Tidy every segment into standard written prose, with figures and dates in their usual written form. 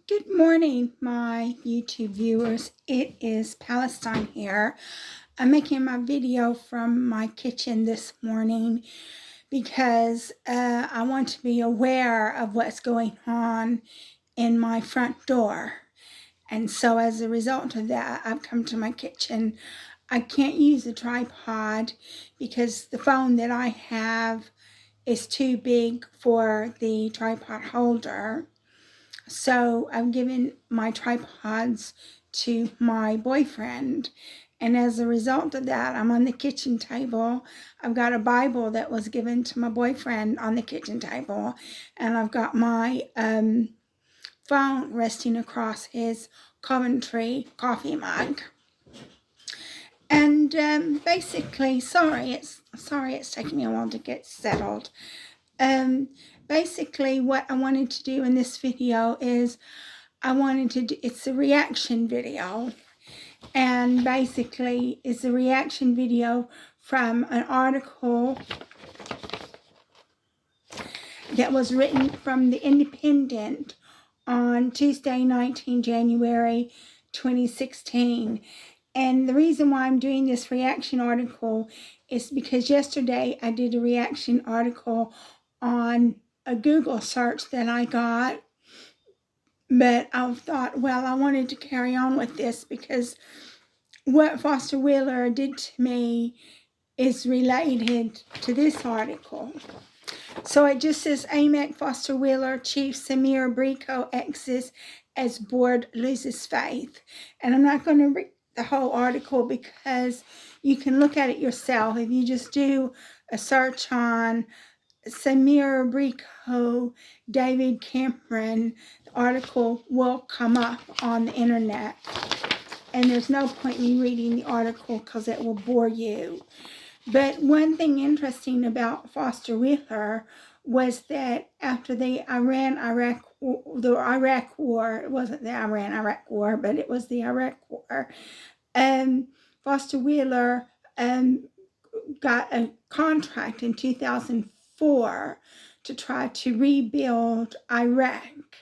Good morning, my YouTube viewers. It is Palestine here. I'm making my video from my kitchen this morning because I want to be aware of what's going on in my front door. And so as a result of that, I've come to my kitchen. I can't use a tripod because the phone that I have is too big for the tripod holder. So I've given my tripods to my boyfriend. And as a result of that, I'm on the kitchen table. I've got a Bible that was given to my boyfriend on the kitchen table. And I've got my phone resting across his Coventry coffee mug. And basically, sorry it's taking me a while to get settled. Basically what I wanted to do in this video is it's a reaction video, and basically it's a reaction video from an article that was written from the Independent on Tuesday, 19 January 2016. And the reason why I'm doing this reaction article is because yesterday I did a reaction article on a Google search that I got, but I thought, well, I wanted to carry on with this because what Foster Wheeler did to me is related to this article. So it just says, Amec Foster Wheeler Chief Samir Brikho exits as board loses faith. And I'm not going to read the whole article because you can look at it yourself. If you just do a search on Samir Brikho, David Cameron, the article will come up on the internet. And there's no point in me reading the article because it will bore you. But one thing interesting about Foster Wheeler was that after the Iraq War, it wasn't the Iran-Iraq War, but it was the Iraq War, Foster Wheeler got a contract in 2004 to try to rebuild Iraq.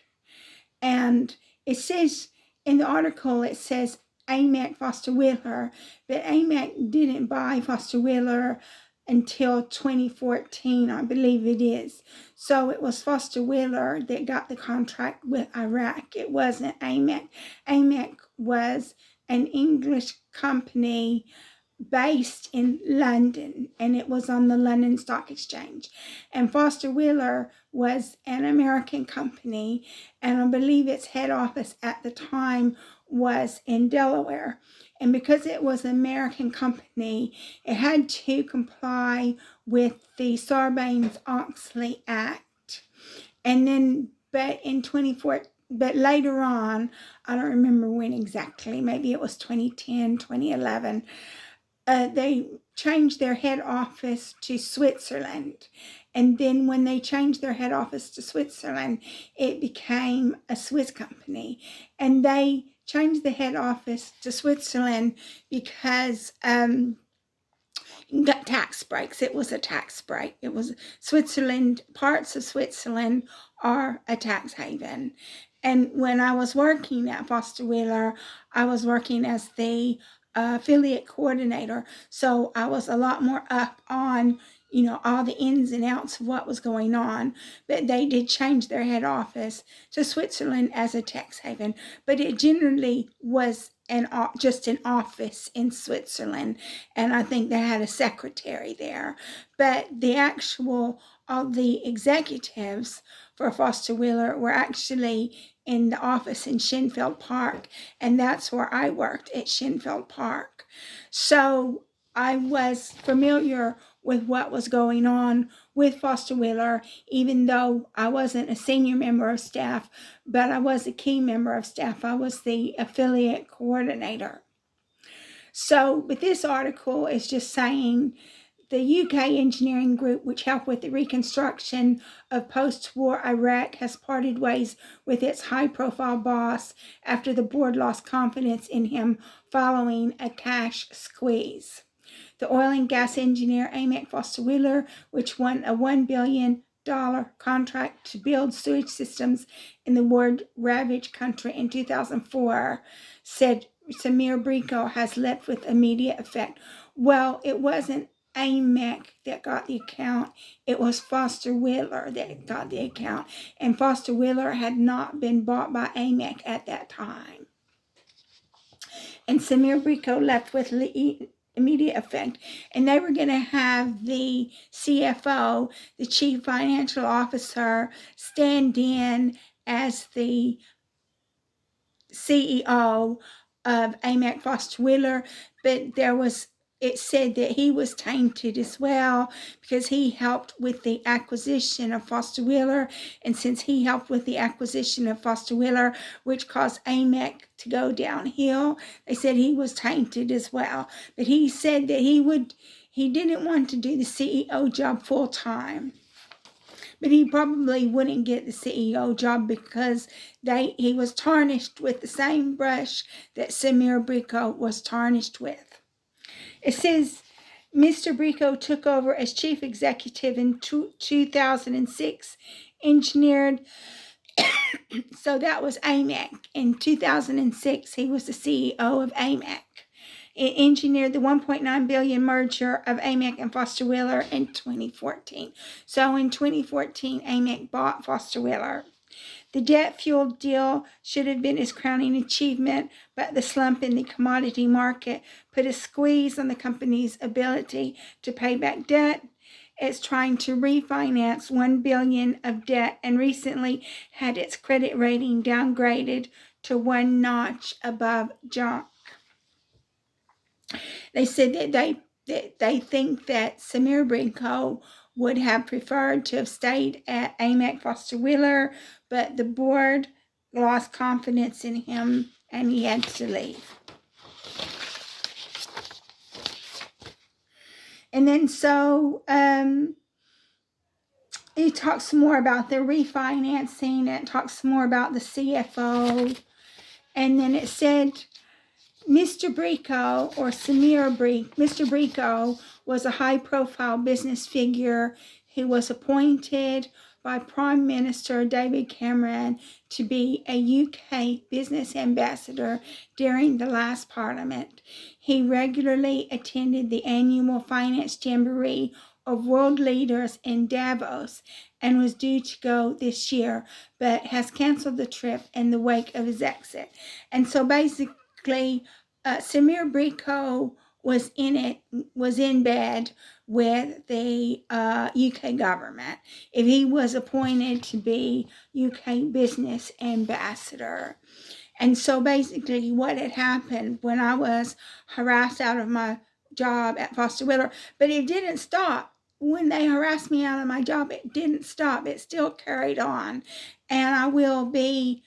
And it says in the article, it says Amec Foster Wheeler, but Amec didn't buy Foster Wheeler until 2014, I believe it is. So it was Foster Wheeler that got the contract with Iraq. It wasn't Amec. Amec was an English company based in London, and it was on the London Stock Exchange. And Foster Wheeler was an American company, and I believe its head office at the time was in Delaware. And because it was an American company, it had to comply with the Sarbanes-Oxley Act. And then, but later on, I don't remember when exactly, maybe it was 2010, 2011, they changed their head office to Switzerland. And then when they changed their head office to Switzerland, it became a Swiss company. And they changed the head office to Switzerland because got tax breaks. It was a tax break. It was Switzerland. Parts of Switzerland are a tax haven. And when I was working at Foster Wheeler, I was working as the affiliate coordinator. So I was a lot more up on, all the ins and outs of what was going on. But they did change their head office to Switzerland as a tax haven. But it generally was just an office in Switzerland. And I think they had a secretary there. But all the executives for Foster Wheeler were actually in the office in Shinfield Park, and that's where I worked, at Shinfield Park. So I was familiar with what was going on with Foster Wheeler, even though I wasn't a senior member of staff, but I was a key member of staff. I was the affiliate coordinator. So, but this article is just saying the UK engineering group, which helped with the reconstruction of post-war Iraq, has parted ways with its high-profile boss after the board lost confidence in him following a cash squeeze. The oil and gas engineer Amec Foster Wheeler, which won a $1 billion contract to build sewage systems in the war-ravaged country in 2004, said Samir Brikho, has left with immediate effect. Well, it wasn't Amec that got the account. It was Foster Wheeler that got the account. And Foster Wheeler had not been bought by Amec at that time. And Samir Brikho left with immediate effect. And they were going to have the CFO, the Chief Financial Officer, stand in as the CEO of Amec Foster Wheeler, but it said that he was tainted as well because he helped with the acquisition of Foster Wheeler. And since he helped with the acquisition of Foster Wheeler, which caused Amec to go downhill, they said he was tainted as well. But he said that he didn't want to do the CEO job full time. But he probably wouldn't get the CEO job because he was tarnished with the same brush that Samir Brikho was tarnished with. It says Mr. Brikho took over as chief executive in 2006, engineered, so that was Amec. In 2006, he was the CEO of Amec. It engineered the $1.9 billion merger of Amec and Foster Wheeler in 2014. So in 2014, Amec bought Foster Wheeler. The debt-fueled deal should have been his crowning achievement, but the slump in the commodity market put a squeeze on the company's ability to pay back debt. It's trying to refinance $1 billion of debt and recently had its credit rating downgraded to one notch above junk. They said that they think that Samir Brikho would have preferred to have stayed at Amec Foster Wheeler, but the board lost confidence in him and he had to leave. And then so it talks more about the refinancing. It talks more about the CFO. And then it said Mr. Brikho, or Samir Brikho, Mr. Brikho was a high-profile business figure who was appointed by Prime Minister David Cameron to be a UK business ambassador during the last Parliament. He regularly attended the annual Finance Jamboree of world leaders in Davos and was due to go this year, but has canceled the trip in the wake of his exit. And so basically, Samir Brikho was in bed with the UK government if he was appointed to be UK business ambassador. And so basically what had happened when I was harassed out of my job at Foster Wheeler, but it didn't stop. When they harassed me out of my job, it didn't stop. It still carried on. And I will be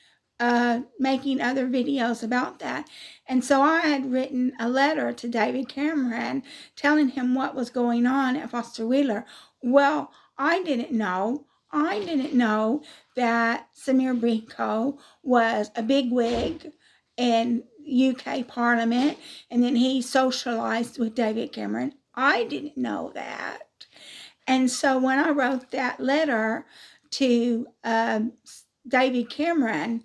making other videos about that. And so I had written a letter to David Cameron telling him what was going on at Foster Wheeler. Well, I didn't know that Samir Brikho was a bigwig in UK Parliament, and then he socialized with David Cameron. I didn't know that. And so when I wrote that letter to David Cameron,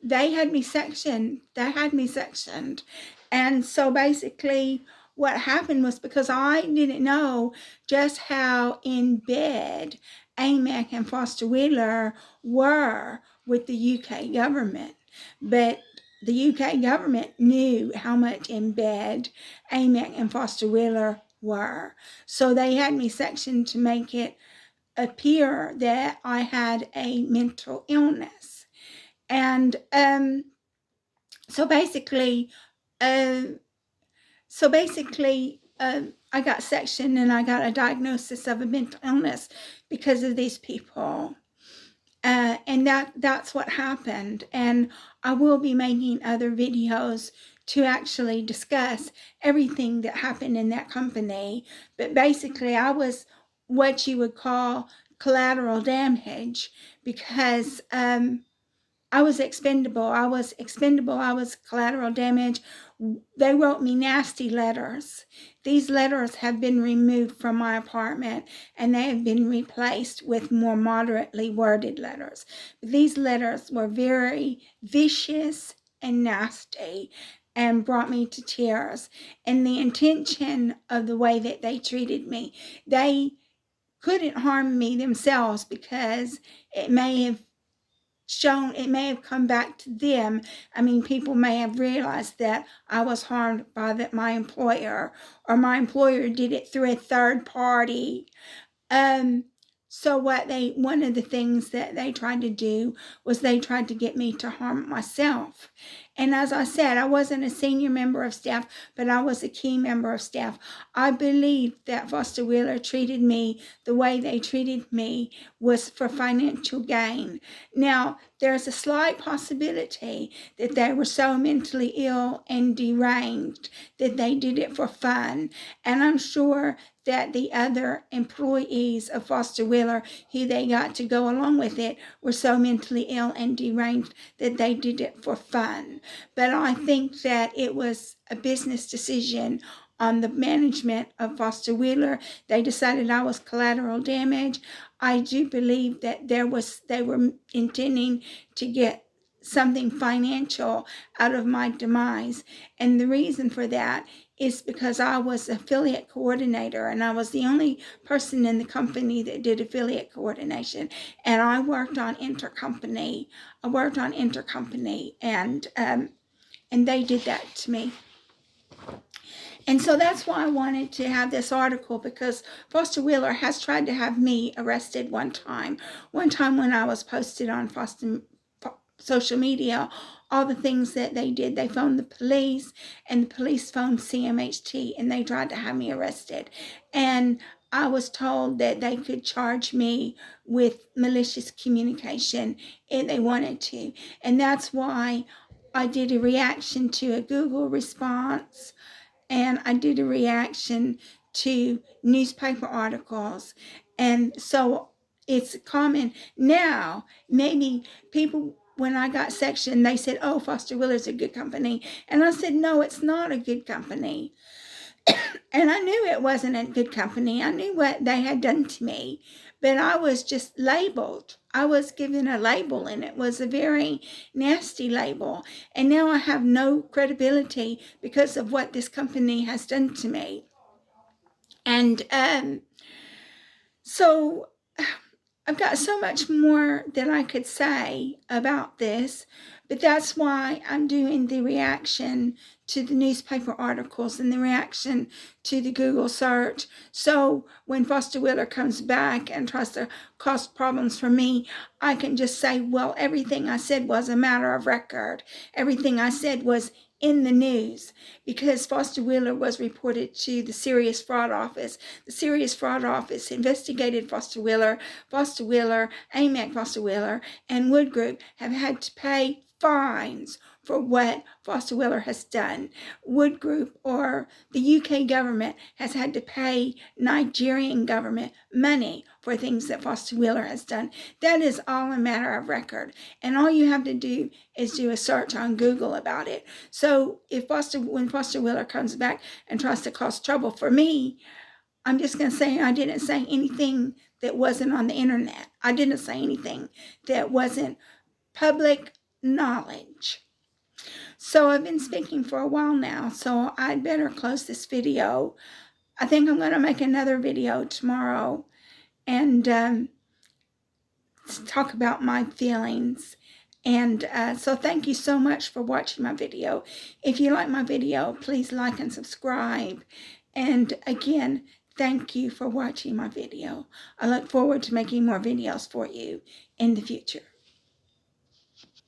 they had me sectioned. And so basically what happened was because I didn't know just how in bed Amec and Foster Wheeler were with the UK government. But the UK government knew how much in bed Amec and Foster Wheeler were. So they had me sectioned to make it appear that I had a mental illness. And so basically, I got sectioned and I got a diagnosis of a mental illness because of these people. And that's what happened. And I will be making other videos to actually discuss everything that happened in that company. But basically, I was what you would call collateral damage because I was expendable. I was expendable. I was collateral damage. They wrote me nasty letters. These letters have been removed from my apartment and they have been replaced with more moderately worded letters. These letters were very vicious and nasty and brought me to tears. And the intention of the way that they treated me, they couldn't harm me themselves because it may have come back to them. I mean, people may have realized that I was harmed by my employer, or my employer did it through a third party. So one of the things that they tried to do was they tried to get me to harm myself. And as I said, I wasn't a senior member of staff, but I was a key member of staff. I believe that Foster Wheeler treated me the way they treated me was for financial gain. Now, there's a slight possibility that they were so mentally ill and deranged that they did it for fun. And I'm sure that the other employees of Foster Wheeler who they got to go along with it were so mentally ill and deranged that they did it for fun. But I think that it was a business decision on the management of Foster Wheeler. They decided I was collateral damage. I do believe that they were intending to get something financial out of my demise. And the reason for that is because I was affiliate coordinator and I was the only person in the company that did affiliate coordination. And I worked on intercompany. And they did that to me. And so that's why I wanted to have this article, because Foster Wheeler has tried to have me arrested one time. One time when I was posted on social media, all the things that they did. They phoned the police, and the police phoned CMHT, and they tried to have me arrested. And I was told that they could charge me with malicious communication if they wanted to. And that's why I did a reaction to a Google response, and I did a reaction to newspaper articles. And so it's common now. Maybe people, when I got sectioned, they said, oh, Foster Wheeler's a good company. And I said, no, it's not a good company. And I knew it wasn't a good company. I knew what they had done to me, but I was just labeled. I was given a label, and it was a very nasty label. And now I have no credibility because of what this company has done to me. And so I've got so much more that I could say about this, but that's why I'm doing the reaction to the newspaper articles and the reaction to the Google search. So when Foster Wheeler comes back and tries to cause problems for me, I can just say, well, everything I said was a matter of record. Everything I said was in the news, because Foster Wheeler was reported to the Serious Fraud Office. The Serious Fraud Office investigated Foster Wheeler. Foster Wheeler, Amec Foster Wheeler, and Wood Group have had to pay fines for what Foster Wheeler has done. Wood Group, or the UK government, has had to pay Nigerian government money for things that Foster Wheeler has done. That is all a matter of record. And all you have to do is do a search on Google about it. So when Foster Wheeler comes back and tries to cause trouble for me, I'm just going to say I didn't say anything that wasn't on the internet. I didn't say anything that wasn't public knowledge. So I've been speaking for a while now, so I'd better close this video. I think I'm going to make another video tomorrow and talk about my feelings. And so thank you so much for watching my video. If you like my video, please like and subscribe. And again, thank you for watching my video. I look forward to making more videos for you in the future.